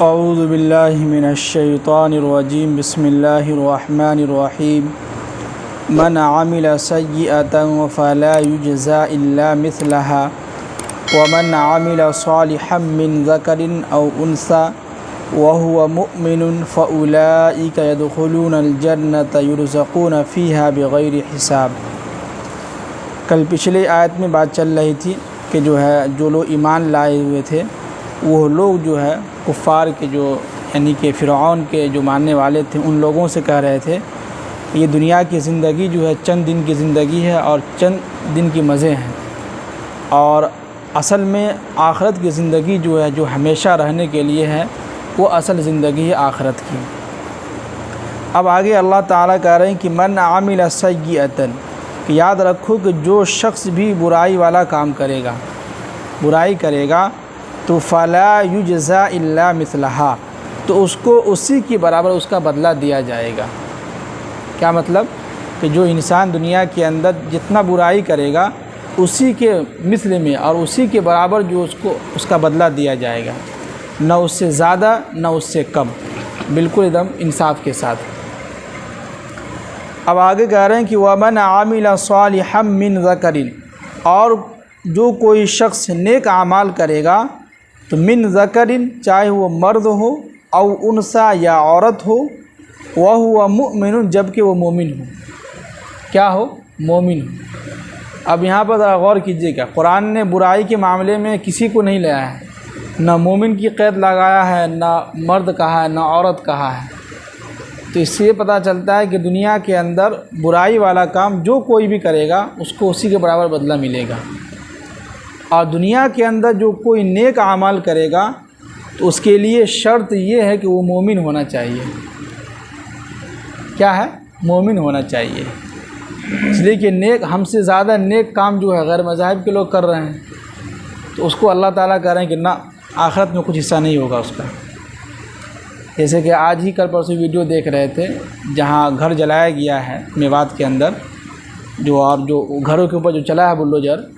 औज़ु बिल्लाहि मिनश्शैतानिर्रजीम बिस्मिल्लाहिर्रहमानिर्रहीम मन आमिल सय्यअतन फला युजज़ा इल्ला मिस्लहा व मन आमिल सालिहम मिन ज़करिन औ उन्सा व हुवा मुमिनुन फ़उलाइका यदखुलूनल जन्नता युरज़क़ून फ़ीहा बिग़ैरि हिसाब। कल पिछले आयत में बात चल रही थी कि जो लोग ईमान लाए हुए थे वो लोग जो है कुफ़ार के जो यानी कि फ़िरऔन के जो मानने वाले थे उन लोगों से कह रहे थे ये दुनिया की ज़िंदगी जो है चंद दिन की ज़िंदगी है और चंद दिन की मज़े हैं, और असल में आखिरत की ज़िंदगी जो है जो हमेशा रहने के लिए है वो असल ज़िंदगी है आखिरत की। अब आगे अल्लाह ताला कह रहे हैं कि मन आमिल सय्यअतन, कि याद रखो कि जो शख्स भी बुराई वाला काम करेगा, बुराई करेगा तो फ़ला युजज़ा इल्ला मिस्लहा, तो उसको उसी के बराबर उसका बदला दिया जाएगा। क्या मतलब कि जो इंसान दुनिया के अंदर जितना बुराई करेगा उसी के मिस्ल में और उसी के बराबर जो उसको उसका बदला दिया जाएगा, न उससे ज़्यादा न उससे कम, बिल्कुल एकदम इंसाफ के साथ। अब आगे कह रहे हैं कि वमन आमिल सालिहम मिन ज़करिन, और जो कोई शख्स नेक आमाल करेगा तो मिन ज़करिन, चाहे वो मर्द हो औ उनसा या औरत हो, वह हुआ मुमिन, जबकि वो मोमिन हो। क्या हो? मोमिन हो। अब यहाँ पर ज़रा गौर कीजिएगा, कुरान ने बुराई के मामले में किसी को नहीं लाया है, ना मोमिन की क़ैद लगाया है, ना मर्द कहा है, ना औरत कहा है। तो इससे पता चलता है कि दुनिया के अंदर बुराई वाला काम जो कोई भी करेगा उसको उसी के बराबर बदला मिलेगा, और दुनिया के अंदर जो कोई नेक आमाल करेगा तो उसके लिए शर्त ये है कि वो मोमिन होना चाहिए। क्या है? मोमिन होना चाहिए। इसलिए कि नेक, हमसे ज़्यादा नेक काम जो है गैर मज़ाहिब के लोग कर रहे हैं, तो उसको अल्लाह ताला कह रहे हैं कि ना, आखिरत में कुछ हिस्सा नहीं होगा उसका। जैसे कि आज ही कल परसों वीडियो देख रहे थे जहाँ घर जलाया गया है मेवात के अंदर, जो घरों के ऊपर जो चला है बुलडोज़र,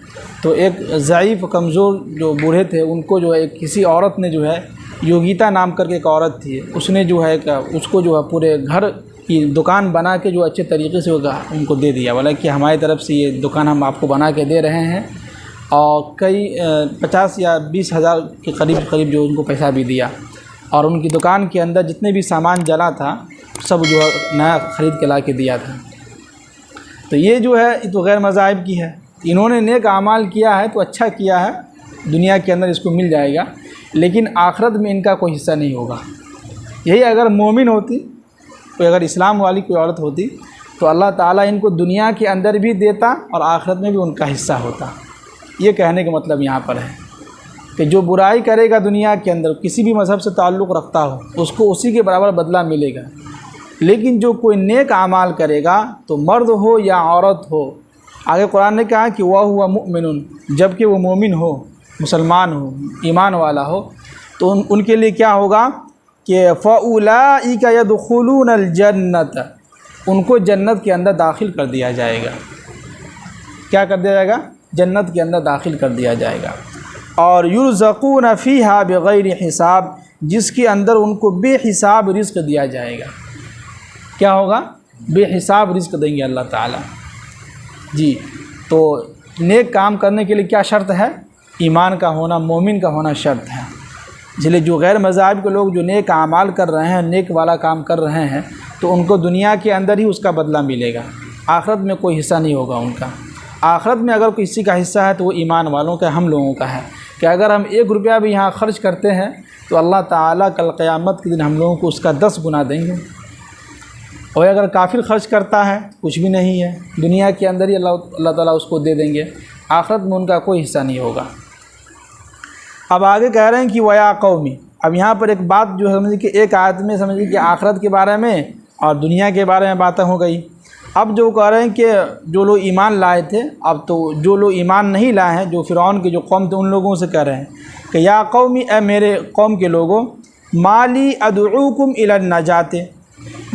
तो एक ज़ईफ़ कमज़ोर जो बूढ़े थे उनको जो है किसी औरत ने जो है, योगिता नाम करके एक औरत थी, उसने जो है उसको जो है पूरे घर की दुकान बना के जो अच्छे तरीके से उनको दे दिया, बोला कि हमारी तरफ से ये दुकान हम आपको बना के दे रहे हैं, और कई 50 या 20 हज़ार के करीब जो उनको पैसा भी दिया, और उनकी दुकान के अंदर जितने भी सामान जला था सब जो है नया ख़रीद के ला के दिया था। तो ये जो है ये तो गैर मज़ाहिब की है। इन्होंने नेक आमाल किया है तो अच्छा किया है, दुनिया के अंदर इसको मिल जाएगा, लेकिन आखिरत में इनका कोई हिस्सा नहीं होगा। यही अगर मोमिन होती, कोई अगर इस्लाम वाली कोई औरत होती, तो अल्लाह ताला इनको दुनिया के अंदर भी देता और आखिरत में भी उनका हिस्सा होता। ये कहने का मतलब यहाँ पर है कि जो बुराई करेगा दुनिया के अंदर, किसी भी मज़हब से ताल्लुक़ रखता हो, उसको उसी के बराबर बदला मिलेगा। लेकिन जो कोई नेक आमाल करेगा, तो मर्द हो या औरत हो, आगे कुरान ने कहा कि वह हुआ मुमिनुन, जबकि वो मोमिन हो, मुसलमान हो, ईमान वाला हो, तो उनके लिए क्या होगा कि फ़उलाइका यदखुलूनल जन्नत, उनको जन्नत के अंदर दाखिल कर दिया जाएगा। क्या कर दिया जाएगा? जन्नत के अंदर दाखिल कर दिया जाएगा। और युरज़क़ून फ़ीहा बिग़ैरि हिसाब, जिसके अंदर उनको बेहिसाब रिज़्क़ दिया जाएगा। क्या होगा? बेहिसाब रिज़्क़ देंगे अल्लाह ताला जी। तो नेक काम करने के लिए क्या शर्त है? ईमान का होना, मोमिन का होना शर्त है। इसलिए जो गैर मज़ाहिब के लोग जो नेक आमाल कर रहे हैं, नेक वाला काम कर रहे हैं, तो उनको दुनिया के अंदर ही उसका बदला मिलेगा, आखिरत में कोई हिस्सा नहीं होगा उनका। आखिरत में अगर किसी का हिस्सा है तो वो ईमान वालों का, हम लोगों का है, कि अगर हम 1 रुपया भी यहाँ ख़र्च करते हैं तो अल्लाह ताला कल क़यामत के दिन हम लोगों को उसका 10 गुना देंगे। और अगर काफिर खर्च करता है कुछ भी नहीं है, दुनिया के अंदर ही अल्लाह ताला उसको दे देंगे, आखिरत में उनका कोई हिस्सा नहीं होगा। अब आगे कह रहे हैं कि वया कौमी, अब यहाँ पर एक बात जो समझिए कि एक आयत में समझिए कि आखिरत के बारे में और दुनिया के बारे में बातें हो गई। अब जो कह रहे हैं कि जो लोग ईमान लाए थे, अब तो जो लोग ईमान नहीं लाए हैं, जो फ़िरऔन के जो कौम थे, उन लोगों से कह रहे हैं कि या कौमी, ए मेरे कौम के लोगों, माली अदउकुम इलन नजाते,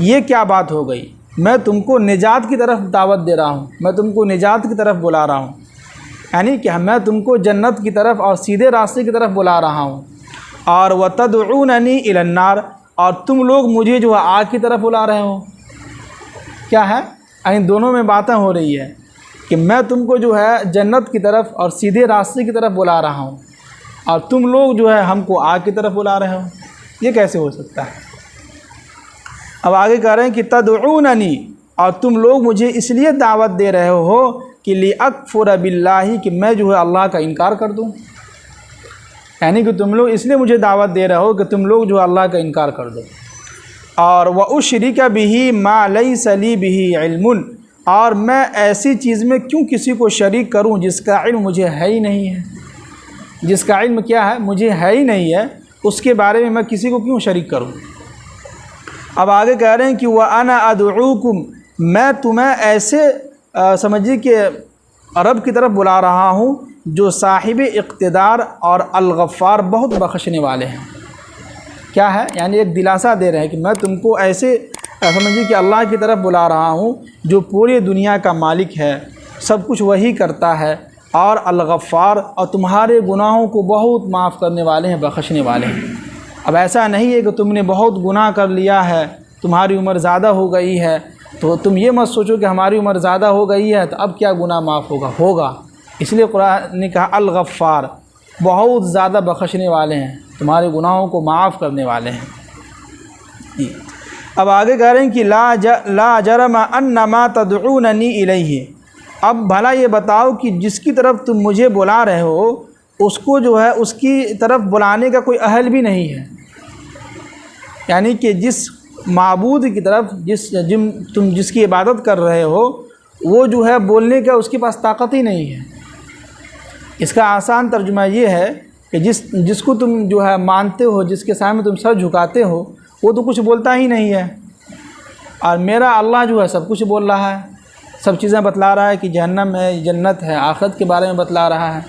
ये क्या बात हो गई, मैं तुमको निजात की तरफ दावत दे रहा हूँ, मैं तुमको निजात की तरफ बुला रहा हूँ, यानी कि मैं तुमको जन्नत की तरफ और सीधे रास्ते की तरफ बुला रहा हूँ, और व तदऊननी इलन्नार, और तुम लोग मुझे जो है आग की तरफ बुला रहे हो। क्या है, इन दोनों में बातें हो रही है कि मैं तुमको जो है जन्नत की तरफ और सीधे रास्ते की तरफ बुला रहा हूँ, और तुम लोग जो है हमको आग की तरफ बुला रहे हो। ये कैसे हो सकता है? अब आगे कह रहे हैं कि तदऊननी, और तुम लोग मुझे इसलिए दावत दे रहे हो कि लिअकफुर बिल्लाहि, कि मैं जो है अल्लाह का इनकार कर दूँ। यानी कि तुम लोग इसलिए मुझे दावत दे रहे हो कि तुम लोग जो अल्लाह का इनकार कर दो। और व उशरिका बिही मा लैसा ली बिही इल्मुन, और मैं ऐसी चीज़ में क्यों किसी को शरीक करूं जिसका इल्म मुझे है ही नहीं है। जिसका इल्म क्या है, मुझे है ही नहीं है, उसके बारे में मैं किसी को क्यों शरीक करूं। अब आगे कह रहे हैं कि व अना अदऊकुम, मैं तुम्हें ऐसे समझिए कि रब की तरफ बुला रहा हूँ जो साहिब इक़्तिदार और अल-गफ़्फ़ार, बहुत बख्शने वाले हैं। क्या है, यानी एक दिलासा दे रहे हैं कि मैं तुमको ऐसे समझिए कि अल्लाह की तरफ बुला रहा हूँ जो पूरी दुनिया का मालिक है, सब कुछ वही करता है, और अल-गफ़्फ़ार, और तुम्हारे गुनाहों को बहुत माफ़ करने वाले हैं, बख्शने वाले हैं। अब ऐसा नहीं है कि तुमने बहुत गुनाह कर लिया है, तुम्हारी उम्र ज़्यादा हो गई है, तो तुम ये मत सोचो कि हमारी उम्र ज़्यादा हो गई है तो अब क्या गुनाह माफ़ होगा। इसलिए कुरान ने कहा अल-गफ़्फ़ार, बहुत ज़्यादा बख्शने वाले हैं, तुम्हारे गुनाहों को माफ़ करने वाले हैं। अब आगे कह रहे हैं कि ला जरम अन्नमा तदऊननी इलैहि, अब भला ये बताओ कि जिसकी तरफ तुम मुझे बुला रहे हो उसको जो है उसकी तरफ बुलाने का कोई अहल भी नहीं है। यानी कि जिस माबूद की तरफ तुम जिसकी इबादत कर रहे हो वो जो है बोलने का उसके पास ताकत ही नहीं है। इसका आसान तर्जुमा ये है कि जिसको तुम जो है मानते हो, जिसके सामने तुम सर झुकाते हो, वो तो कुछ बोलता ही नहीं है, और मेरा अल्लाह जो है सब कुछ बोल रहा है, सब चीज़ें बतला रहा है कि जहन्नम है, जन्नत है, आखिरत के बारे में बतला रहा है।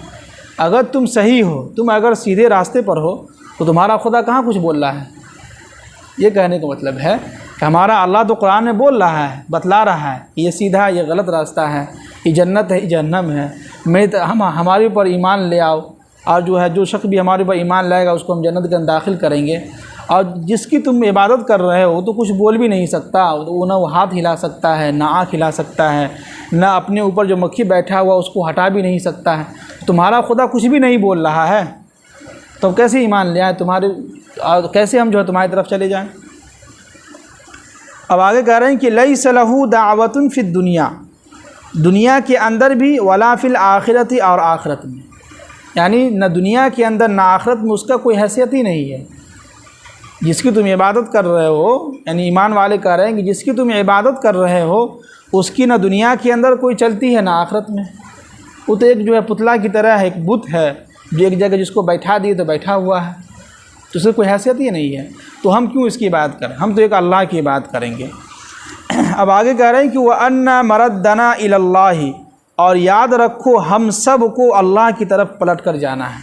अगर तुम सही हो, तुम अगर सीधे रास्ते पर हो, तो तुम्हारा खुदा कहाँ कुछ बोल रहा है। ये कहने का मतलब है कि हमारा अल्लाह तो कुरान में बोल रहा है, बतला रहा है ये सीधा, ये गलत रास्ता है, ये जन्नत है, ये जहन्नम है। हमारे ऊपर ईमान ले आओ, और जो है जो शख्स भी हमारे ऊपर ईमान लाएगा उसको हम जन्नत के अंदर दाखिल करेंगे। और जिसकी तुम इबादत कर रहे हो तो कुछ बोल भी नहीं सकता, वो ना वो हाथ हिला सकता है, ना आँख हिला सकता है, ना अपने ऊपर जो मक्खी बैठा हुआ उसको हटा भी नहीं सकता है। तुम्हारा खुदा कुछ भी नहीं बोल रहा है, तो कैसे ईमान ले आए तुम्हारे, कैसे हम जो है तुम्हारी तरफ चले जाएं। अब आगे कह रहे हैं कि लैसा लहू दावतुन फिद दुनिया, दुनिया के अंदर भी, वला फिल आखिरती, और आखिरत में, यानी न दुनिया के अंदर न आखिरत में उसका कोई हैसियत ही नहीं है। जिसकी तुम इबादत कर रहे हो, यानी ईमान वाले कह रहे हैं कि जिसकी तुम इबादत कर रहे हो उसकी न दुनिया के अंदर कोई चलती है, ना आखिरत में। वो तो एक जो है पुतला की तरह है, एक बुत है जो एक जगह जिसको बैठा दिए तो बैठा हुआ है, तो उसकी कोई हैसियत ही नहीं है। तो हम क्यों इसकी इबादत करें, हम तो एक अल्लाह की इबादत करेंगे। अब आगे कह रहे हैं कि वह अन्ना मरद्दना इलल्लाहि, और याद रखो हम सब को अल्लाह की तरफ पलट कर जाना है।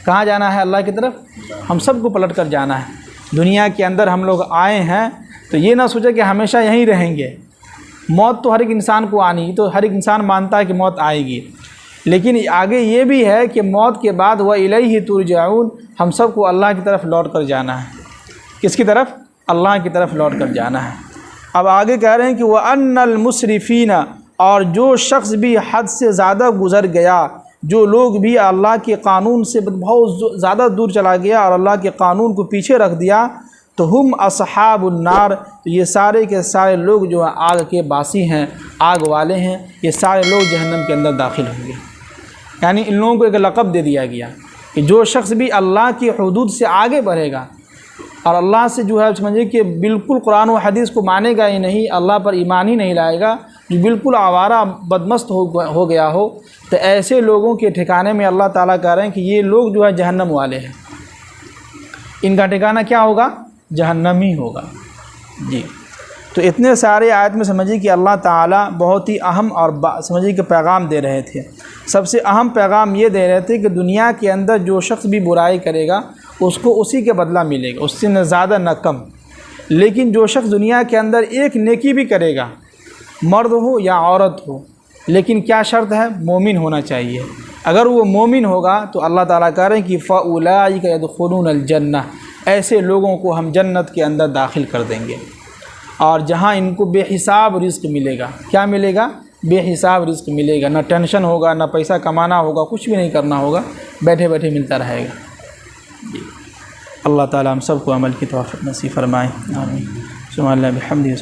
कहाँ जाना है? अल्लाह की तरफ हम सब को पलट कर जाना है। दुनिया के अंदर हम लोग आए हैं तो ये ना सोचे कि हमेशा यहीं रहेंगे। मौत तो हर एक इंसान को आनी, तो हर एक इंसान मानता है कि मौत आएगी, लेकिन आगे ये भी है कि मौत के बाद वह इलैहि तुरजाऊन, हम सब को अल्लाह की तरफ लौट कर जाना है। किसकी तरफ? अल्लाह की तरफ लौट कर जाना है। अब आगे कह रहे हैं कि वह अन्नल मुसरिफीना, और जो शख्स भी हद से ज़्यादा गुज़र गया, जो लोग भी अल्लाह के कानून से बहुत ज़्यादा दूर चला गया और अल्लाह के कानून को पीछे रख दिया, तो हम अस्हाबुन नार, तो ये सारे के सारे लोग जो है आग के बासी हैं, आग वाले हैं, ये सारे लोग जहन्नम के अंदर दाखिल होंगे। यानी इन लोगों को एक लक़ब दे दिया गया कि जो शख्स भी अल्लाह की हुदूद से आगे बढ़ेगा और अल्लाह से जो है समझिए कि बिल्कुल कुरान व हदीस को मानेगा ही नहीं, अल्लाह पर ईमान ही नहीं लाएगा, जो बिल्कुल आवारा बदमस्त हो गया हो, तो ऐसे लोगों के ठिकाने में अल्लाह ताला कह रहे हैं कि ये लोग जो है जहन्नम वाले हैं, इनका ठिकाना क्या होगा? जहन्नम ही होगा जी। तो इतने सारे आयत में समझिए कि अल्लाह ताला बहुत ही अहम और समझिए कि पैगाम दे रहे थे। सबसे अहम पैगाम ये दे रहे थे कि दुनिया के अंदर जो शख्स भी बुराई करेगा उसको उसी के बदला मिलेगा, उससे न ज़्यादा न कम। लेकिन जो शख्स दुनिया के अंदर एक नेकी भी करेगा, मर्द हो या औरत हो, लेकिन क्या शर्त है? मोमिन होना चाहिए। अगर वो मोमिन होगा तो अल्लाह ताला कह रहे हैं कि फ़उलाइका यदखुलूनल जन्नह, ऐसे लोगों को हम जन्नत के अंदर दाखिल कर देंगे, और जहाँ इनको बेहिसाब रिज़्क़ मिलेगा। क्या मिलेगा? बेहिसाब रिज़्क़ मिलेगा। ना टेंशन होगा, ना पैसा कमाना होगा, कुछ भी नहीं करना होगा, बैठे बैठे मिलता रहेगा। अल्लाह ताला हम सबको अमल की तौफ़ीक़ नसीब फरमाए। आमीन। सुब्हानल्लाह बिहम्दिही।